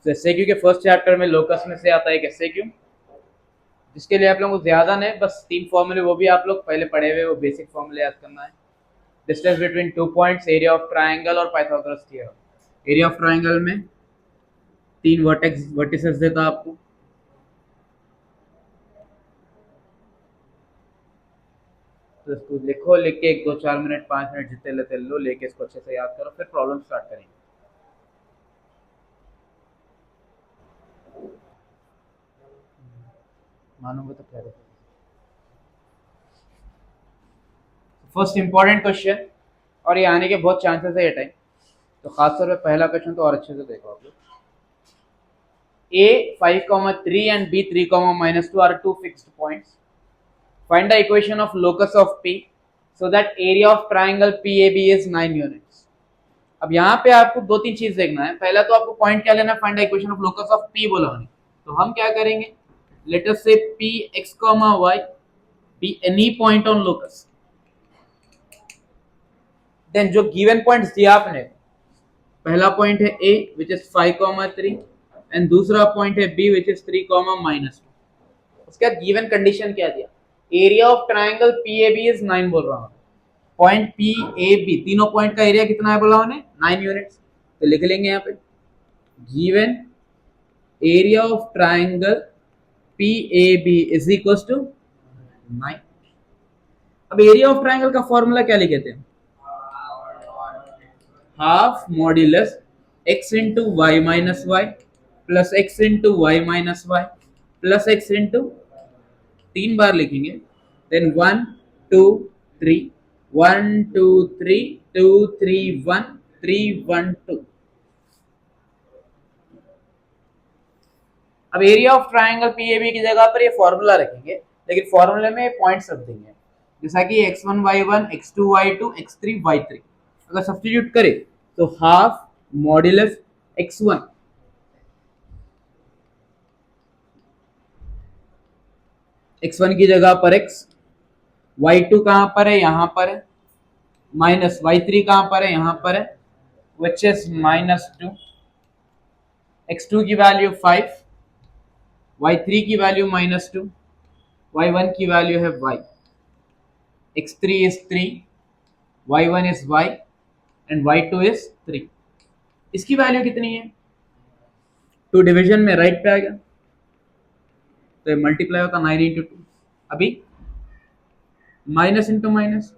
तो एसएक्यू के first chapter में लोकस में से आता है एक एसएक्यू, जिसके लिए आप लोगों को ज्यादा नहीं, बस 3 फॉर्मूले वो भी आप लोग पहले पढ़े हुए, वो बेसिक फॉर्मूले याद करना है। Distance between 2 points, area of triangle और Pythagoras theorem. Area of triangle में 3 वर्टिसेस देता आपको, तो इसको लिखो, लिख के 1 2 4 मिनट 5 मिनट जितने लेते लो, लेके इसको अच्छे से याद करो, फिर प्रॉब्लम स्टार्ट करेंगे। मानोगे तो क्या देखो। फर्स्ट इंपॉर्टेंट क्वेश्चन, और ये आने के बहुत चांसेस है ये टाइम, तो खासतौर पे पहला क्वेश्चन तो और अच्छे से देखो आप लोग। A 5,3 and B 3,-2 are two fixed points. Find the equation of locus of P so that area of triangle PAB is 9 units. अब यहाँ पे आपको 2-3 चीज देखना है। पहला तो आपको पॉइंट क्या लेना है, find the equation of locus of P बोला हमने, तो हम क्या करेंगे, लेट अस से P x, y be any point on locus, then जो गिवन पॉइंट्स दिया आपने, पहला पॉइंट है A विच इज 5,3 एंड दूसरा पॉइंट है B विच इज 3,-2। उसके बाद गिवन कंडीशन क्या दिया, area of triangle PAB is 9 बोल रहा हूं, पॉइंट PAB तीनों पॉइंट का एरिया कितना है बोला हमने, 9 यूनिट्स। तो लिख लेंगे यहाँ पे given area of triangle PAB is equal to 9। अब एरिया ऑफ ट्राइंगल का फॉर्मूला क्या लिखे थे, half modulus x into y minus y plus x into y minus y plus x into, 3 बार लिखेंगे, देन 1 2 3 1 2 3 2 3 1 3 1 2। अब एरिया ऑफ ट्राइंगल PAB की जगह पर ये फॉर्मूला रखेंगे, लेकिन फॉर्मूले में पॉइंट्स रख देंगे, जैसा कि x1 y1 x2 y2 x3 y3। अगर सब्स्टिट्यूट करें तो हाफ मॉड्यूलस x1 x1 की जगह पर x, y2 कहां पर है, यहां पर है, माइनस y3 कहां पर है, यहां पर है, विच इज -2, x2 की वैल्यू 5, y3 की वैल्यू -2, y1 की वैल्यू है y, x3 is 3, y1 is y and y2 is 3। इसकी वैल्यू कितनी है, 2 डिवीजन में राइट पे आ गया, तो ये मल्टीप्लाई होता 9 इंटू 2, अभी minus into minus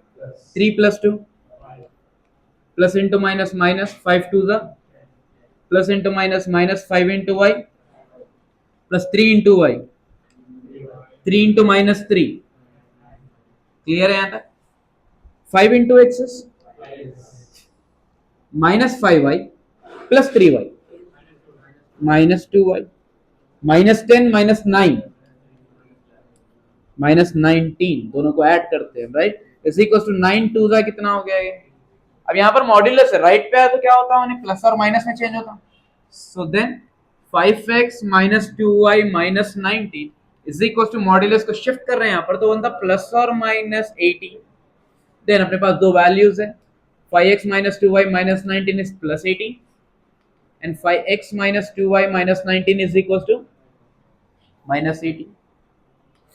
3 plus 2 plus into minus minus 5 to the plus into minus minus 5 into y plus 3 into y 3 into minus 3, clear है यहाँ तक। 5 into x minus 5y plus 3y minus 2y minus 10 minus 9 minus 19, दोनों को add करते हैं, right, is equal to 9 to ज़ा कितना हो गया ये। अब यहाँ पर मॉड्यूलस है, राइट पे आया तो क्या होता है, प्लस और माइनस में चेंज होता, so then 5x minus 2y minus 19 is equal to, modulus को शिफ्ट कर रहे हैं यहाँ पर तो बनता प्लस और माइनस 18। देन अपने पास दो वैल्यूज है, 5x minus 2y minus 19 is plus 18 and 5x minus 2y minus 19 is equal to minus 18।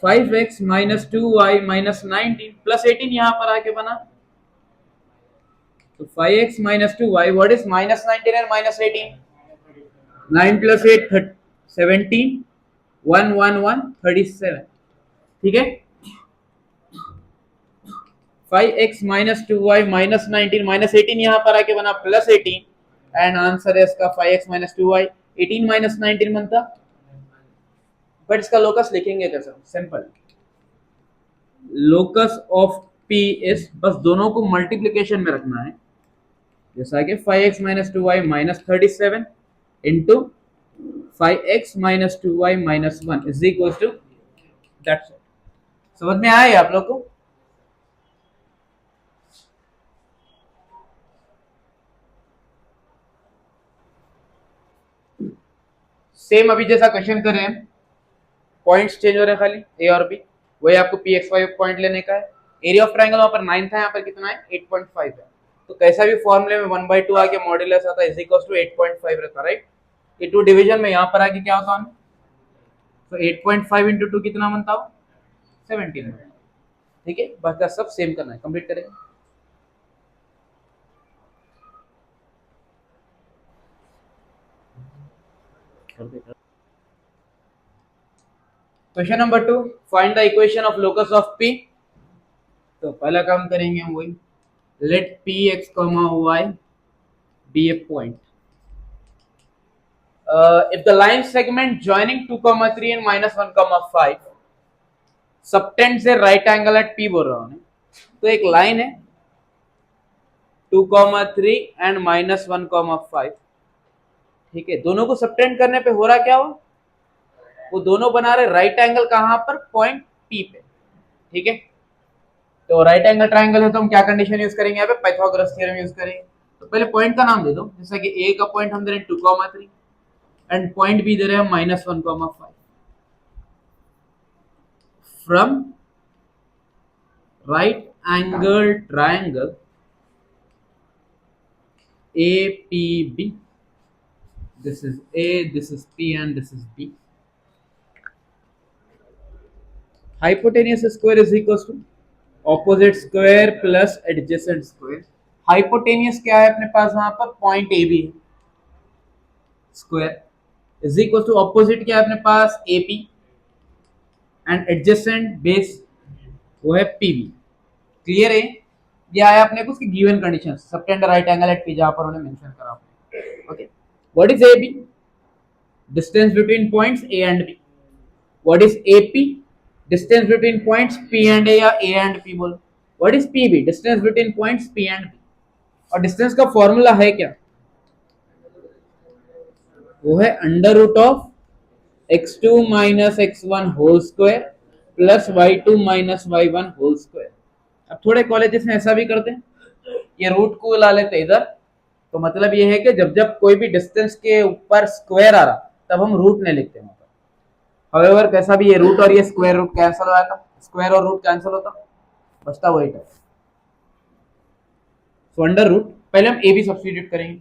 5x minus 2y minus 19 plus 18 यहाँ पर आके बना, तो 5x minus 2y, what is minus 19 and minus 18, 9 plus 8 17, 1 1 1 37, ठीक है। 5x minus 2y minus 19 minus 18 यहाँ पर आके बना प्लस 18 एंड आंसर है इसका 5x माइनस 2y 18 माइनस 19 बनता, बट इसका लोकस लिखेंगे कैसे, simple, locus of P is, बस दोनों को मल्टीप्लिकेशन में रखना है, जैसा कि 5x minus 2y minus 37 into 5x minus 2y minus 1 is equal to that's it. समझ में आया आप लोग को। सेम अभी जैसा क्वेश्चन कर रहे हैं, पॉइंट्स चेंज हो रहे हैं खाली ए और बी, वही आपको पी एक्स वाई पॉइंट लेने का है। एरिया ऑफ ट्राइंगल वहां पर 9 था, यहाँ पर कितना है 8.5 है, तो कैसा भी फॉर्मूले में 1/2 आके मॉड्यूलस आता है इज इक्वल टू 8.5 रहता, राइट। ये 2 डिवीजन में यहाँ पर आके क्या होता है, तो 8.5 इंटू 2 कितना बनता हो, 17। ठीक है, बाकी सब सेम करना है, कंप्लीट करेंगे। Question number 2, find the equation of locus of P। तो पहला काम करेंगे हम वही, late Px, y be a point. If the line segment joining 2, 3 and -1, 5 subtends a right angle at P बोल रहा हूँ, तो एक लाइन है 2, 3 एंड -1, 5, ठीक है, दोनों को सबटेंड करने पे हो रहा क्या हो, वो दोनों बना रहे राइट एंगल कहां पर, पॉइंट P पे। ठीक है, तो राइट एंगल ट्रायंगल है तो हम क्या कंडीशन यूज करेंगे, यहाँ पे पाइथागोरस थ्योरम यूज करेंगे। तो पहले पॉइंट का नाम दे दो, जैसा कि ए का पॉइंट हम दे रहे हैं 2, 3 एंड पॉइंट बी दे रहे हैं -1, 5। From right angle triangle APB, this is A, this is P and this is B. Hypotenuse square is equals to opposite square plus adjacent square. Hypotenuse क्या है अपने पास वहां पर, पॉइंट AB है, square is equal to opposite क्या है अपने पास, AP एंड एडजेसेंट बेस वो है PB। क्लियर है, ये आया अपने को उसकी given condition, subtend right angle at P, जहां पर उन्होंने मेंशन करा। Okay, what is AB, distance between points A and B। What is AP, distance between points P and A या A एंड P बोलो। What is PB, distance between points P and B। और distance का formula है क्या, वो है under root of x2 minus x1 whole square plus y2 minus y1 whole square. अब थोड़े कॉलेजेस में ऐसा भी करते हैं, ये रूट को ला लेते इधर, तो मतलब ये है कि जब जब कोई भी डिस्टेंस के ऊपर स्क्वायर आ रहा तब हम रूट नहीं लिखते हैं। हाउएवर कैसा भी ये रूट और ये स्क्वायर रूट कैंसिल हो जाता, स्क्वायर और रूट कैंसिल होता, बचता वही था। सो अंडर रूट, पहले हम ए बी सब्स्टिट्यूट करेंगे,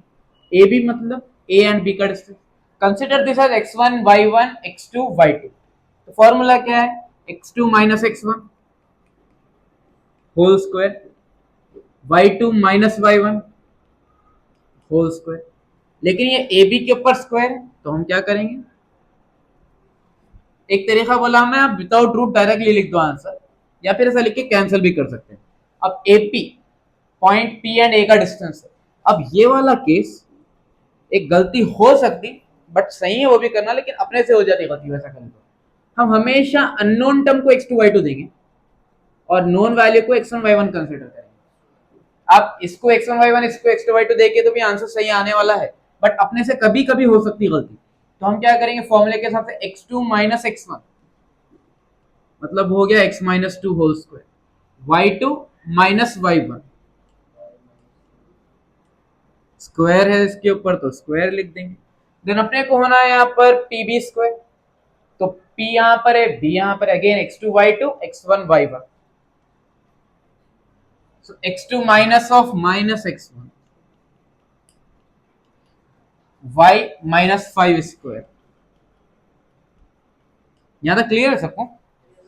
ए बी मतलब ए एंड बी का distance. Consider this as x1, y1, x2, y2। तो फॉर्मूला क्या है, x2 minus x1 whole square, y2 minus y1 whole square. लेकिन ये ए बी के ऊपर स्क्वायर है तो हम क्या करेंगे, एक तरीका बोला मैं, आप विदाउट रूट डायरेक्टली लिख दो आंसर, या फिर ऐसा लिख के कैंसिल भी कर सकते हैं। अब AP point P and A का डिस्टेंस है। अब ये वाला केस एक गलती हो सकती, बट सही है वो भी करना, लेकिन अपने से हो जाती गलती वैसा करने तो हम हमेशा अननोन टर्म को x2 y2 देंगे और नोन वैल्यू को x1 y1 कंसीडर करेंगे। आप इसको x1 y1 इसको x2 y2 देके तो भी आंसर सही आने वाला है, बट अपने से कभी कभी हो सकती गलती, तो हम क्या करेंगे, फॉर्मूले के हिसाब से x2 माइनस x1 मतलब हो गया x minus 2 whole square, y2 minus y1 square है इसके ऊपर तो स्क्वायर लिख देंगे। देन अपने को होना है यहाँ पर PB स्क्वायर, तो P यहाँ पर है, B यहाँ पर, again x2 y2 x1 y1, so x2 minus of minus x1 y minus 5 square. यहां तक क्लियर है सबको?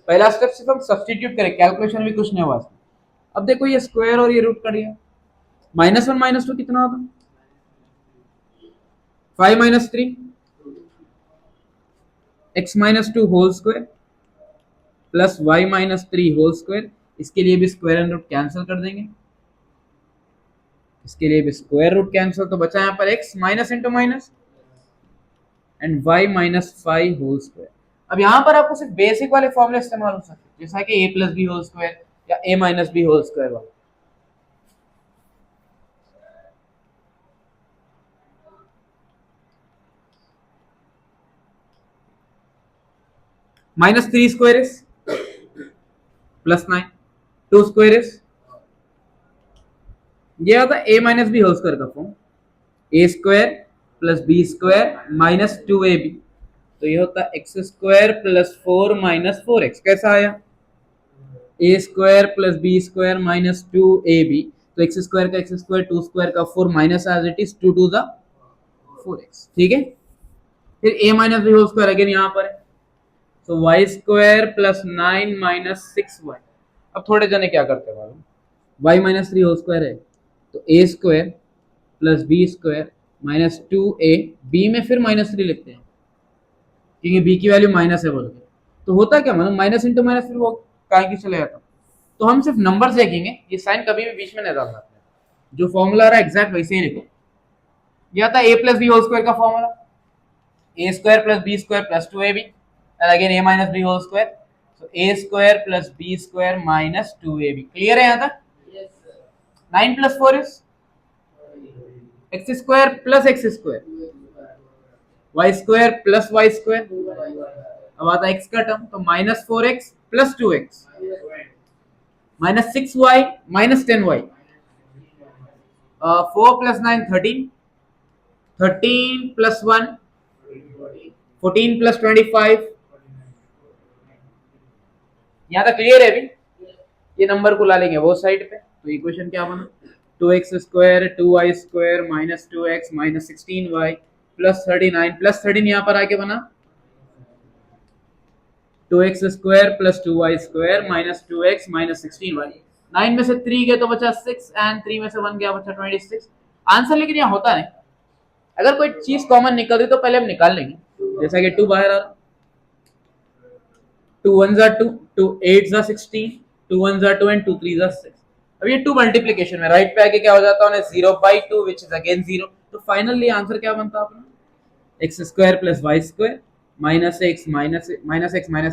पहला स्टेप सिर्फ हम सब्स्टिट्यूट करें, कैलकुलेशन भी कुछ नहीं हुआ। अब देखो ये स्क्वायर और ये रूट कर दिया, -1 -2 कितना होगा, 5 - 3 x -2 whole square plus y -3 whole square. इसके लिए भी स्क्वायर एंड रूट कैंसिल कर देंगे, इसके लिए भी स्क्वायर रूट कैंसिल, तो बचा यहाँ पर x minus into minus and y -5 whole square. अब यहाँ पर आपको सिर्फ बेसिक वाले फॉर्मूले इस्तेमाल हो सकते हैं, जैसा कि a + b होल स्क्वायर या a - b होल स्क्वायर वाला। -3 स्क्वायर इज +9, 2 स्क्वायर इज, ये आता है a - b होल स्क्वायर का form, a square plus b square minus 2ab, तो ये होता है x square plus 4 minus 4x। कैसा आया, a square plus b square minus 2ab, तो x स्क्वायर का x स्क्वायर, 2 स्क्वायर का 4 minus as it is 2 × 4x। ठीक है, फिर a minus B whole square again यहाँ पर है, तो y square plus 9 minus 6y। अब थोड़े जने क्या करते हैं मालूम, y माइनस 3 होल स्क्वायर है तो a square plus B square minus 2a, b में फिर माइनस 3 लिखते हैं क्योंकि b की वैल्यू माइनस है बोल के। तो होता क्या मालूम, माइनस इंटू माइनस फिर वो काहे की चले जाता। तो हम सिर्फ नंबर्स देखेंगे, ये साइन कभी भी बीच में नहीं डालना, जो फॉर्मूला आ रहा है एग्जैक्ट वैसे ही लिखो। ये आता है a plus B whole square का formula, a square plus B square plus 2ab and again a minus b whole square, so a square plus b square minus 2ab। Clear है यहाँ तक? 9 plus 4 is x square plus x square, y square plus y square, अब आता है x का term तो minus 4x plus 2x minus 6y minus 10y, 4 plus 9 13, 13 plus 1 14 plus 25। यहाँ तक क्लियर है अभी? ये नंबर को ला लेंगे वो साइड पे, तो इक्वेशन क्या बना, 2x square 2y square minus 2x minus 16y plus 39 plus 13 यहाँ पर आके बना 2x square plus 2y square minus 2x minus 16y। 9 में से 3 गए तो बचा 6 एंड 3 में से 1 गया बचा 26 आंसर। लेकिन यहाँ होता नहीं, अगर कोई चीज कॉमन निकलती तो पहले हम निकाल लेंगे, जैसा कि 2 बाहर आ रहा, 2 1 जा 2, 2 8 जा 16, 2 1 जा 2 एंड 2 3 जा 6। अब ये 2 मल्टीप्लिकेशन में राइट पे आके क्या हो जाता है 0/2 विच इज अगेन 0। तो फाइनली आंसर क्या बनता है अपना, x square plus Y square minus x minus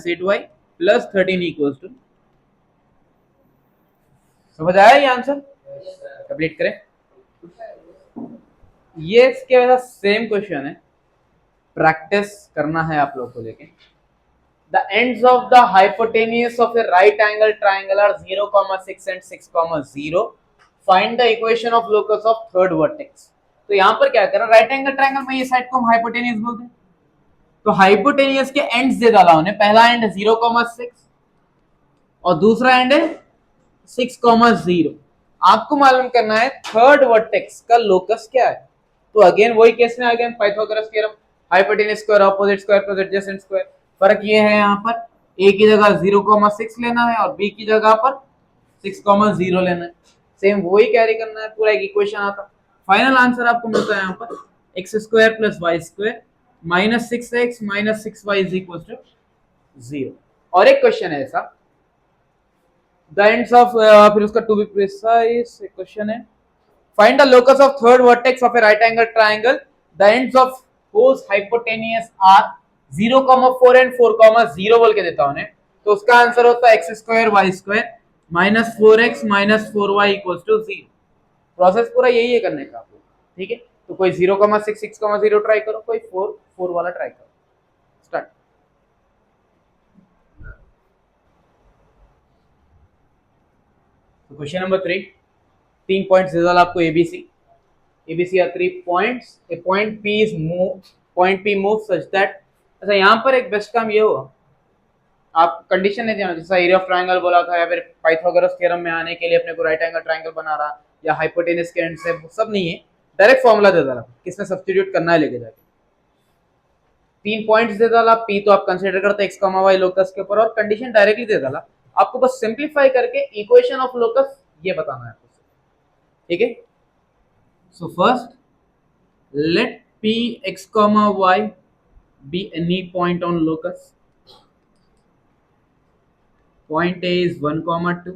8y plus 13 equals to. समझ आया ये आंसर? कंप्लीट करें। ये इसके वजह सेम क्वेश्चन है, प्रैक्टिस करना है आप लोग को। लेकिन the ends of the hypotenuse of a right angle triangle are 0, 6 and 6, 0. Find the equation of locus of third vertex। तो यहाँ पर क्या करें, राइट एंगल ट्रायंगल में ये साइड को हम हाइपोटेनियस बोलते हैं, तो हाइपोटेनियस के एंड्स दे डाला उन्हें, पहला एंड 0, 6 और दूसरा एंड है 6, 0। आपको मालूम करना है थर्ड वर्टेक्स का लोकस क्या है। तो अगेन वही केस में again Pythagoras theorem, hypotenuse square opposite square plus adjacent square. फर्क ये है यहाँ पर a की जगह 0, 6 लेना है और b की जगह पर 6, 0 लेना है। सेम वही कैरी करना है, पूरा एक इक्वेशन आता। फाइनल आंसर आपको मिलता है यहाँ पर x square plus Y square minus 6x minus 6y is equal to 0। और एक क्वेश्चन है ऐसा, द एंड्स ऑफ, फिर उसका टू बी प्रिसाइज क्वेश्चन है, find the locus of third vertex of A right angle triangle, the ends of whose hypotenuse are 0, 4 and 4, 0 बोल के देता उन्हें। तो उसका आंसर होता है x square y square minus 4x minus 4y equals to 0। Process पूरा यही है करने का आप लोग, ठीक है। तो कोई 0, 6, 0 ट्राई करो, कोई 4 वाला ट्राई करो। स्टार्ट। तो क्वेश्चन नंबर 3, 3 पॉइंट्स दे डाला आपको ABC are 3 points, a point P is moved, point P moves such that। अच्छा यहाँ पर एक बेस्ट काम ये हुआ, आप कंडीशन नहीं देना, जैसा एरिया ऑफ ट्रायंगल बोला था या फिर पाइथागोरस थ्योरम में आने के लिए अपने को राइट एंगल ट्रायंगल बना रहा या हाइपोटेनस के एंड से, सब नहीं है, डायरेक्ट फॉर्मूला दे डाला, किसमें सब्स्टिट्यूट करना है लेके जाके। 3 पॉइंट्स दे डाला, P तो आप कंसीडर करते x, y लोकस के ऊपर, और कंडीशन डायरेक्टली दे डाला। आपको बस सिंप्लीफाई करके इक्वेशन ऑफ लोकस ये बताना है आपको, ठीक है। So first, let P x comma y be any point on locus. Point A is 1, 2.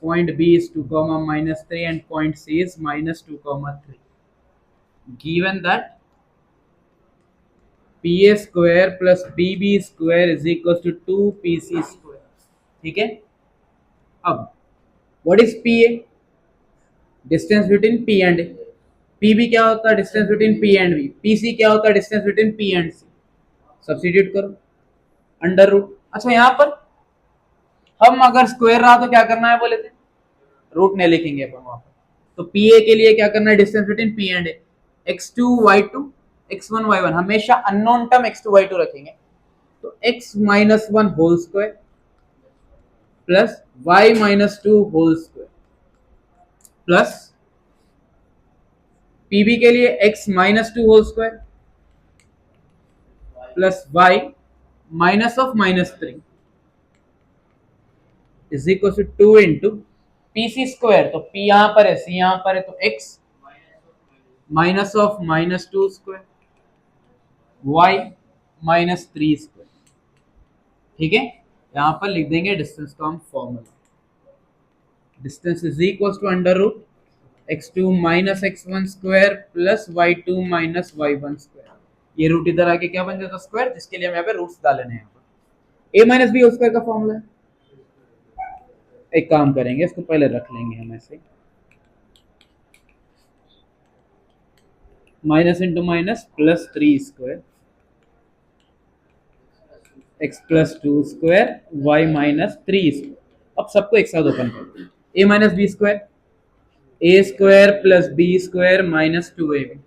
Point B is 2, minus 3, and point C is minus 2, 3. Given that PA square plus PB square is equals to 2PC square, ठीक है। अब what is PA? Distance between P and A। PB क्या होता है, distance between P and B. PC क्या होता है, distance between P and C. Substitute करो, अंडर रूट। अच्छा यहाँ पर हम अगर स्क्वायर रहा तो क्या करना है बोले थे, रूट नहीं लिखेंगे अपन वहां पर। तो पी ए के लिए क्या करना है, distance between P and A, x2 y2 x1 y1, हमेशा अननोन टर्म x2 y2 रखेंगे। तो x minus 1 whole square plus y minus 2 whole square plus PB के लिए x minus 2 whole square plus y minus of -3 is equal to 2 into P C square, तो P यहां पर है, C यहां पर है, तो x minus of -2 square y -3 square. ठीक है, यहां पर लिख देंगे डिस्टेंस का हम formula, distance is equal to under root x2 minus x1 square plus y2 minus y1 square. ये रूट इधर आके क्या बन जाता स्क्वायर, जिसके लिए हम यहाँ पे रूट्स डालेने हैं, a minus B whole square का फॉर्मूला है। एक काम करेंगे, इसको पहले रख लेंगे हम ऐसे, minus into minus plus 3 square x plus 2 square y minus 3 square. अब सबको एक साथ ओपन करते हैं, a minus B square, A square plus B square minus 2ab,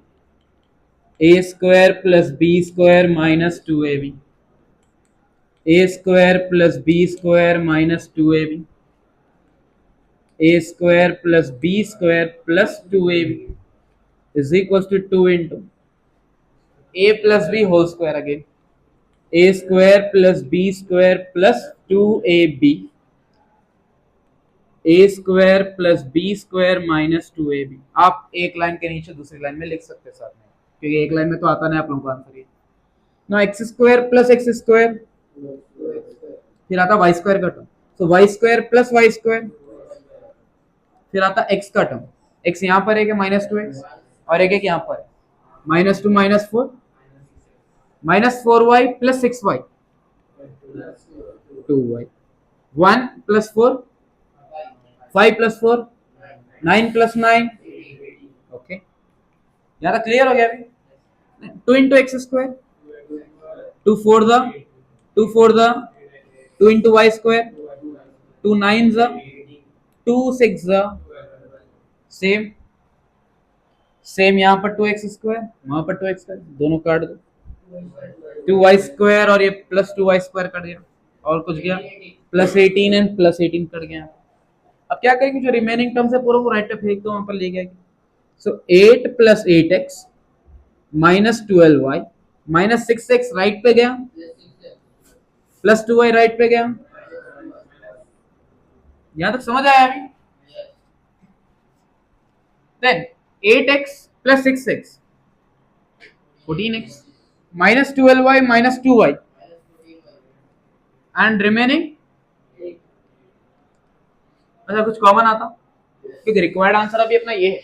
A square plus B square minus 2ab, A square plus B square minus 2ab, A square plus B square plus 2ab is equals to 2 into a plus b whole square again, a square plus b square plus 2ab, a square plus b square minus 2ab। आप एक line के नीचे दूसरी line में लिख सकते हैं साथ में, क्योंकि एक लाइन में तो आता नहीं आप लोगों का आंसर। ये ना x square plus x square, फिर आता वाई स्क्वायर का टर्म, तो y square plus Y square, फिर आता x का टर्म, x यहाँ पर है -2x और एक यहाँ पर -2 -4 -4y plus 6y 2y 1 plus 4 5 plus 4 9 plus 9। Okay, यहाँ तक क्लियर हो गया अभी। 2 into x square, 2 4 the 2 into y square, 2 9 the 2 6 the same same, यहाँ पर 2x स्क्वायर वहां पर 2x स्क्वायर, दोनों काट दो, 2y स्क्वायर और ये प्लस 2y स्क्वायर कट गया, और कुछ गया प्लस 18 एंड प्लस 18 कट गया। अब क्या करेंगे, जो रिमेनिंग टर्म्स है पूरा वो राइट पे फेंक दो, वहां पर ले गया। सो 8 plus 8x minus 12y minus 6x right पे गया, प्लस 2y राइट पे गया। यहां तक समझ आया अभी? Then 8x plus 6x 14x minus 12y minus 2y and remaining। अच्छा, कुछ कॉमन आता, क्योंकि रिक्वायर्ड आंसर अभी अपना ये है।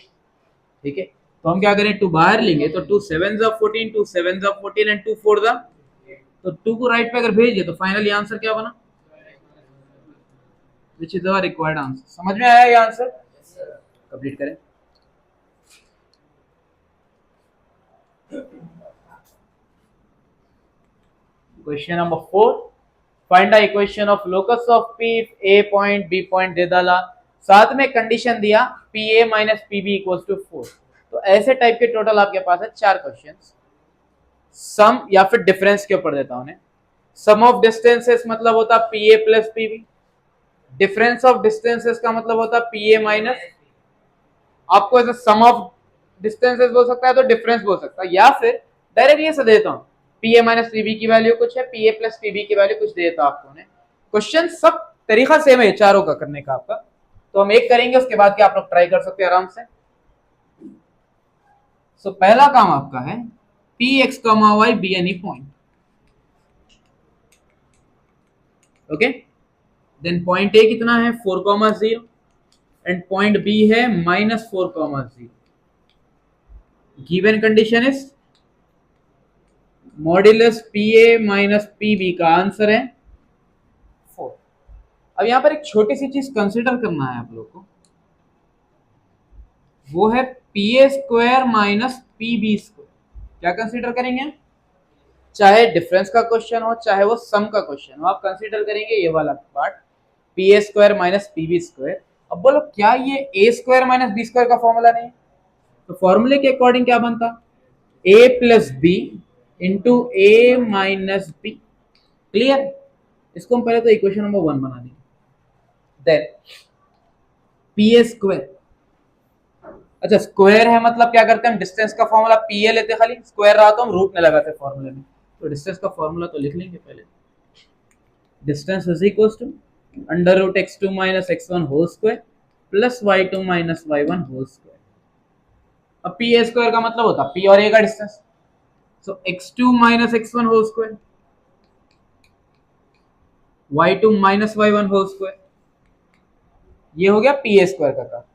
ठीक है, तो हम क्या करें, 2 बाहर लेंगे तो 2 7 14, 2 7 14 एंड 2 4 तो 2 को राइट पे अगर भेज दिए तो फाइनली आंसर क्या बना, which is our required answer. समझ में आया ये आंसर? कंप्लीट करें। Question number 4, find the equation of locus of P if A point B point दे डाला, साथ में कंडीशन दिया PA minus PB equals to 4। तो ऐसे टाइप के टोटल आपके पास है 4 क्वेश्चंस। सम या फिर डिफरेंस के ऊपर देता हूं। सम ऑफ डिस्टेंसेस मतलब होता PA plus PB, difference of distances का मतलब होता PA माइनस, आपको ऐसा सम ऑफ डिस्टेंसेस बोल सकता है तो डिफरेंस बोल सकता है, या फिर डायरेक्ट ये से देता हूं PA माइनस PB की वैल्यू कुछ है, PA प्लस PB की वैल्यू कुछ देता आपको ने। क्वेश्चन सब तरीका सेम है चारों का करने का आपका, तो हम एक करेंगे उसके बाद क्या आप लोग ट्राई कर सकते हैं आराम से। सो पहला काम आपका है Px, y be any point. Okay, then point A कितना है 4,0 एंड पॉइंट बी है -4,0। Given condition is modulus PA minus PB का आंसर है 4। अब यहां पर एक छोटी सी चीज कंसिडर करना है आप लोग को, वो है PA square minus PB square. क्या कंसिडर करेंगे, चाहे डिफरेंस का क्वेश्चन हो चाहे वो सम का क्वेश्चन हो, आप कंसिडर करेंगे ये वाला part PA square minus PB square. अब बोलो क्या ये A square minus B square का फॉर्मूला नहीं? तो फॉर्मूले के अकॉर्डिंग क्या बनता, A plus B into A minus B। Clear? इसको हम पहले तो इक्वेशन नंबर 1 बना देंगे। देन PA स्क्वायर, अच्छा स्क्वायर है मतलब क्या करते हैं हम, डिस्टेंस का फॉर्मूला PA लेते, खाली स्क्वायर रहा तो हम रूट में लगाते फॉर्मूले में। तो डिस्टेंस का फॉर्मूला तो लिख लेंगे पहले। Distance is equal to under root x2 minus x1 whole square plus y2 minus y1 whole square. अब पी ए स्क्वायर का मतलब होता है पी और ए का distance, so x2 minus x1 whole square y2 minus y1 whole square, ये हो गया पी ए स्क्वायर का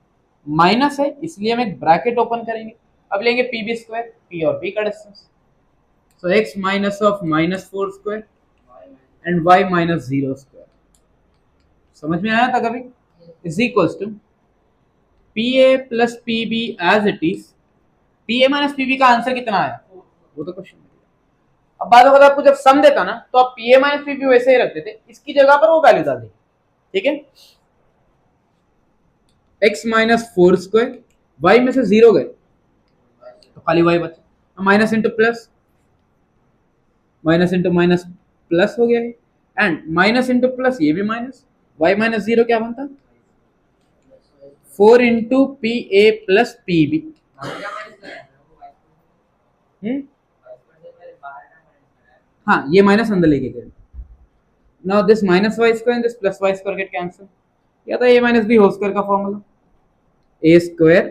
माइनस है इसलिए हम एक ब्रैकेट ओपन करेंगे। अब लेंगे पी बी स्क्वायर, पी और बी का distance, so x minus of minus 4 square and y minus 0 square. समझ में आया था कभी? Is equals to P A plus P B as it is. P A minus P B का answer कितना आया वो तो क्वेश्चन। अब बात अगर आपको जब सम देता ना तो आप P A minus P B वैसे ही रखते थे, इसकी जगह पर वो वैल्यू डाल दी, ठीक है। x माइनस 4 स्क्वायर, y में से 0 गए तो खाली y बचा, minus into plus, minus into minus plus हो गया है, एंड माइनस इंटू प्लस ये भी माइनस, y माइनस 0 क्या बनता 4 into P A plus P B. हाँ ये माइनस अंदर लेके गए। Now this minus Y square and this plus Y square get cancel, या तो A minus B whole square का formula A square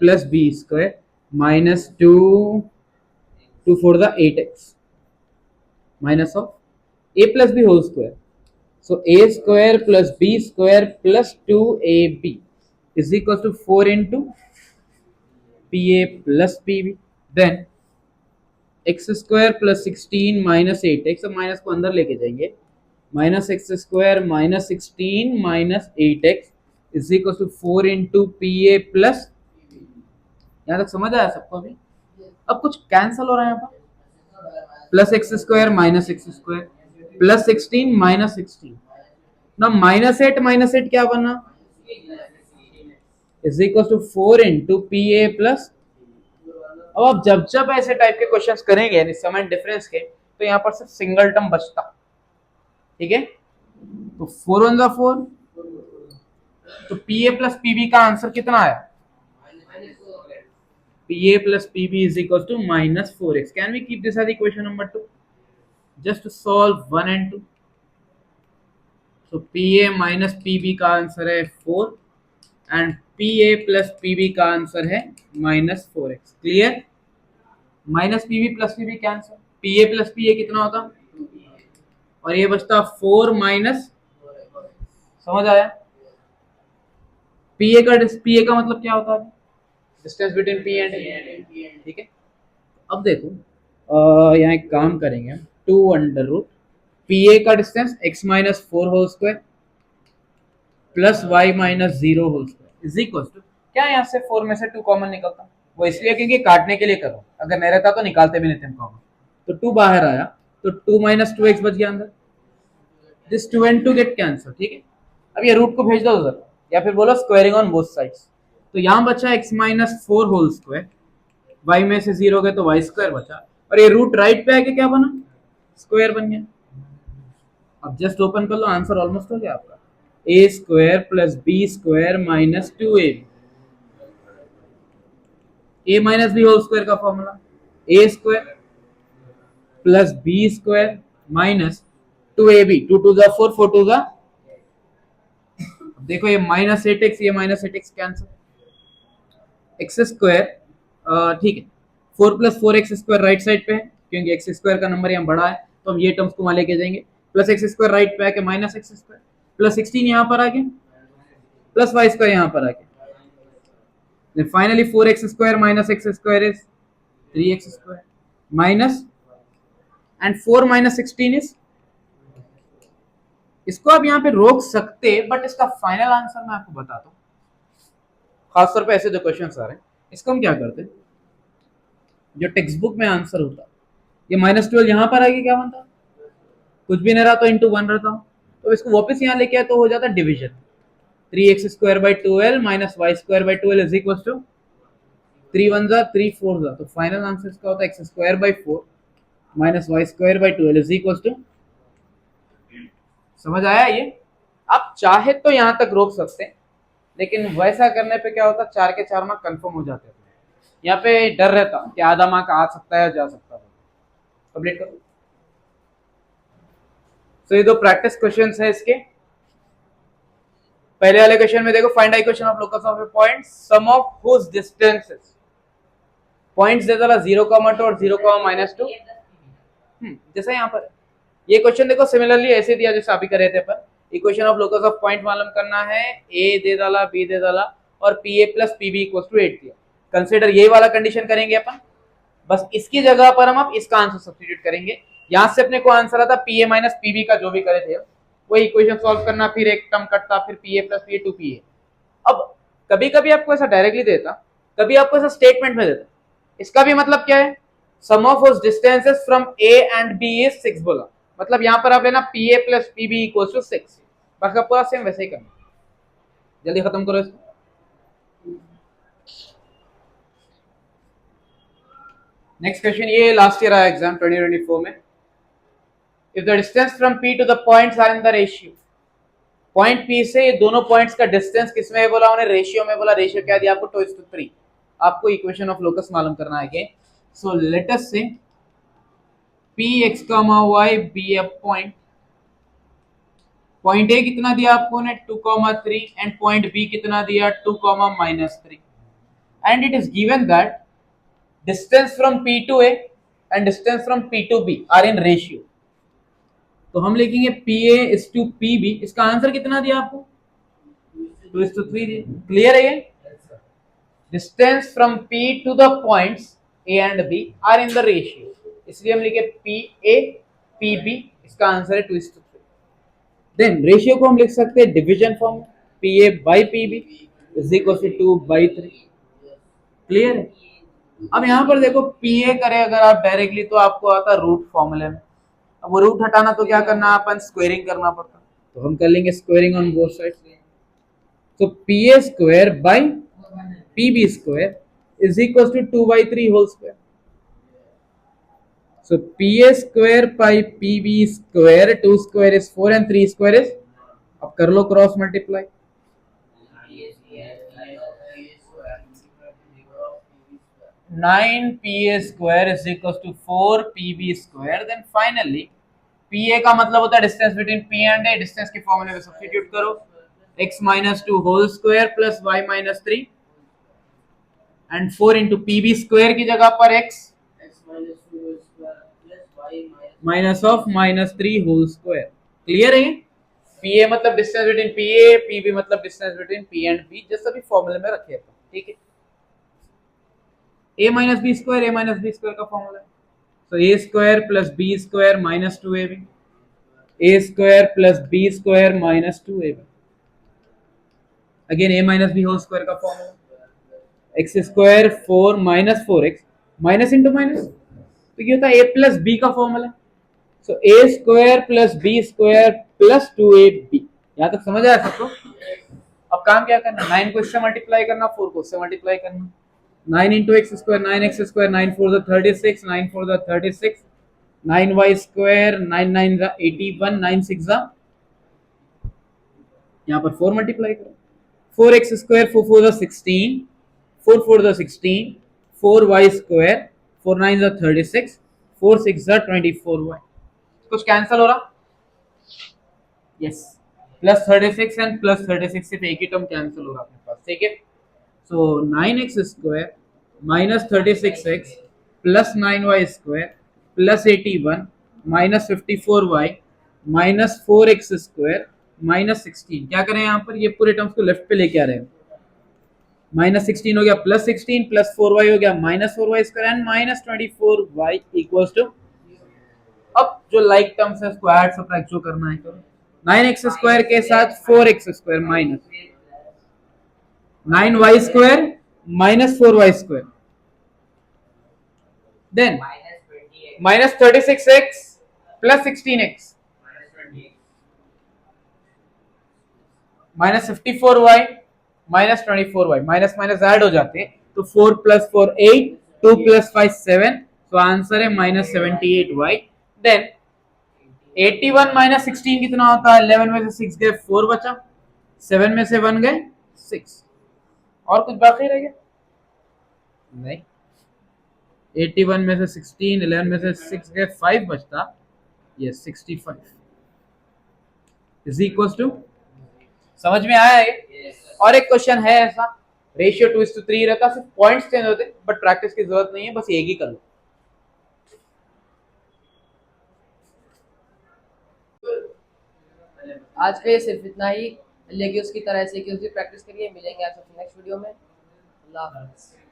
plus B square minus 2 four the 8x minus of a plus B whole square, so a square plus b square plus 2ab is equal to 4 into P A plus P B, then X square plus 16 minus 8x, अब minus को अंदर लेके जाएंगे, minus X square minus 16 minus 8x is equal to 4 into P A plus, यहाँ तक समझ आया सबको भी? अब कुछ कैंसिल हो रहा है यहाँ पर, plus X square minus X square plus 16 minus 16, ना माइनस एट क्या बना is equal to 4 into P A plus. अब आप जब जब ऐसे टाइप के क्वेश्चंस करेंगे यानी सम एंड डिफरेंस के, तो यहाँ पर सिर्फ सिंगल टर्म बचता, ठीक है। तो 4 वन जा 4, तो P A plus P B का आंसर कितना आया, P A plus P B is equal to minus 4x। Can we keep this as equation number 2 just to solve 1 and 2। So P A minus P B का answer है 4 and P A plus P B का answer है minus 4x। Clear? Minus P B plus P B क्या answer, P A plus P ए कितना होता और ये बचता 4 माइनस, समझ आया? पी ए का मतलब क्या होता है, डिस्टेंस बिटवीन पी एंड ए, ठीक है। अब देखो यहाँ एक काम करेंगे, 2 अंडर रूट पी ए का distance x minus 4 whole square plus y minus 0 whole square is equal to, क्या यहाँ से 4 में से 2 कॉमन निकलता, वो इसलिए क्योंकि काटने के लिए करो, अगर नहीं रहता तो निकालते भी नहीं थे कॉमन, तो 2 बाहर आया तो 2 माइनस 2x बच गया अंदर, दिस 2 एंड 2 गेट कैंसिल, ठीक है। अब ये रूट को भेज दो उधर या फिर बोलो स्क्वायरिंग ऑन बोथ साइड्स, तो यहाँ बचा x minus 4 whole square, y में से 0 गए तो y स्क्वायर बचा, और ये रूट राइट पे आके क्या बना, स्क्वायर बन गया। अब जस्ट ओपन कर लो, आंसर ऑलमोस्ट हो गया आपका, A square plus B square minus 2a, A minus B whole square का formula A square plus B square minus 2ab, 2 to the 4, 4 to the, देखो ये माइनस 8x, ये minus 8x cancel, x square, ठीक है, 4 plus 4x square right side पे है क्योंकि x square का नंबर यहाँ बड़ा है, तो हम ये टर्म्स को वहां लेके जाएंगे, प्लस एक्स स्क्वायर राइट पे आके माइनस एक्स स्क्वायर प्लस 16 यहाँ पर आके प्लस वाई स्क्वायर यहाँ पर आके, then finally 4x square minus x square is 3x square minus, and 4 minus 16 is, इसको आप यहाँ पे रोक सकते, बट इसका फाइनल आंसर मैं आपको बताता हूँ, खासतौर पे ऐसे जो क्वेश्चन आ रहे हैं इसको हम क्या करते हैं, जो टेक्स्ट बुक में आंसर होता, ये माइनस 12 यहाँ पर आगे क्या बनता, कुछ भी नहीं रहा तो इंटू 1 रहता, तो इसको वापस यहाँ लेके आए तो हो जाता division, 3x square by 12 minus Y square by 12 is equal to 3 1 जा 3 4 जा, तो फाइनल आंसर इसका होता है x square by 4 minus Y square by 12 is equal to, समझ आया? ये आप चाहे तो यहां तक रोक सकते हैं, लेकिन वैसा करने पे क्या होता, 4 के 4 मार्क कंफर्म हो जाते हैं, यहाँ पे डर रहता कि आधा मार्क आ सकता है, जा सकता है। कंप्लीट करो। सो ये दो प्रैक्टिस क्वेश्चंस है इसके। पहले वाले क्वेश्चन में देखो, find equation of locus of a point sum of whose distances, points दे डाला 0,2 और 0,-2, जैसा यहाँ पर ये क्वेश्चन देखो सिमिलरली ऐसे दिया जैसे अभी कर रहे थे अपन। Equation of locus of point मालूम करना है, ए दे डाला, बी दे डाला और P A plus P B equal to 8 दिया। कंसिडर ये वाला कंडीशन करेंगे अपन, बस इसकी जगह पर हम अब इसका आंसर सब्स्टिट्यूट करेंगे। यहां से अपने को आंसर आता P A minus P B का जो भी करे थे वो इक्वेशन सॉल्व करना, फिर एक टर्म कटता, फिर P A plus P A to P A. अब कभी कभी आपको ऐसा डायरेक्टली देता, कभी आपको ऐसा स्टेटमेंट में देता। इसका भी मतलब क्या है, सम ऑफ उस distances from A and B is 6 बोला, मतलब यहां पर आप लेना P A plus P B equal to 6। बाकी पूरा सेम वैसे ही करना। जल्दी खत्म करो इसको। नेक्स्ट क्वेश्चन, ये लास्ट ईयर आया एग्जाम 2024 में। If the distance from P to the points are in the ratio, point P से ये दोनों पॉइंट्स का डिस्टेंस किसमें है बोला, उन्हें रेशियो में बोला। रेशियो क्या दिया आपको, 2:3। आपको इक्वेशन ऑफ लोकस मालूम करना है। सो let us say P X comma Y be a point, point A कितना दिया आपको ने 2,3 एंड पॉइंट बी कितना दिया 2,-3 and it is given that distance from P to A and distance from P to B are in ratio. तो हम लिखेंगे P A is to P B. इसका आंसर कितना दिया आपको, 2:3 क्लियर है ये। Distance from P to the points A and B are in the ratio, इसलिए हम लिखे पी ए पी बी, इसका आंसर है 2:3। देन रेशियो को हम लिख सकते हैं डिवीजन फॉर्म में, P A by P B is equal to 2/3। Clear है। अब यहाँ पर देखो पी ए करे अगर आप डायरेक्टली तो आपको आता रूट फॉर्मूले में। अब वो रूट हटाना तो क्या करना, अपन स्क्वायरिंग करना पड़ता, तो हम कर लेंगे स्क्वायरिंग ऑन बोथ साइड्स। तो P A square by P B square is equal to 2/3 whole square. So PA square by PB square, 2 square is 4 and 3 square is, अब कर लो cross multiply, 9 PA square is equals to 4 PB square। Then finally PA का मतलब होता है distance between P and A, distance के फॉर्मूले में सब्स्टिट्यूट करो, x-2 whole square plus y-3 and 4 into PB स्क्वायर की जगह पर x minus of -3 whole square. Clear है। पी ए मतलब distance between P A, P B मतलब distance between P and B, जैसा भी फॉर्मूले में रखे अपन। ठीक है, a माइनस बी स्क्वायर का फॉर्मूला है। So A square plus B square minus 2ab, A square plus B square minus 2ab, again a minus B whole square का formula, X square 4 minus 4x, minus into minus, तो ये होता है a plus B का formula. So A square plus B square plus 2ab। यहां तक समझ आया सबको। अब काम क्या करना, 9 को इससे मल्टीप्लाई करना, 4 को इससे मल्टीप्लाई करना। 9 into x square 9x square, 9 4 36, 9 4 36, 9y square, 9 9 81, 9 6 यहाँ पर 4 मल्टीप्लाई करो, 4x square 4 4 16, 4 4 16, 4y square, 4 9 36, 4 6 24y। कुछ कैंसिल हो रहा, यस, प्लस 36 एंड प्लस 36 सिर्फ एक ही टर्म कैंसिल हो रहा अपने पास। ठीक है, सो 9x square minus 36x plus 9y square plus 81 minus 54y minus 4x square minus 16। क्या करें यहाँ पर, ये पूरे टर्म्स को लेफ्ट पे लेके आ रहे हैं। माइनस 16 हो गया प्लस 16 प्लस 4y हो गया minus 4y square and minus 24y equals to, अब जो लाइक टर्म्स है उसको ऐड सबट्रैक्ट जो करना है करो। 9x स्क्वायर के साथ 4x square minus 9y square minus 4y square, then minus 36x plus 16x minus 54y minus 24y, minus minus add हो जाते हैं तो 4 प्लस 4 8, 2 प्लस 5 7, तो आंसर है माइनस 78y। देन 81 माइनस 16 कितना होता है, 11 में से 6 गए 4 बचा, 7 में से 1 गए 6, और कुछ बाकी रह गया नहीं। 81 में से 16, 11 में से 6 गए 5 बचता, ये 65। इज इक्वल टू, समझ में आया ये? और एक क्वेश्चन है ऐसा, रेशियो 2:3 रहता, सिर्फ पॉइंट्स चेंज होते, बट प्रैक्टिस की जरूरत नहीं है, बस एक ही कर लो। आज का ये सिर्फ इतना ही, लेकिन उसकी तरह से कि उसकी प्रैक्टिस करिए। मिलेंगे आपसे नेक्स्ट वीडियो में। अल्लाह हाफ़िज़।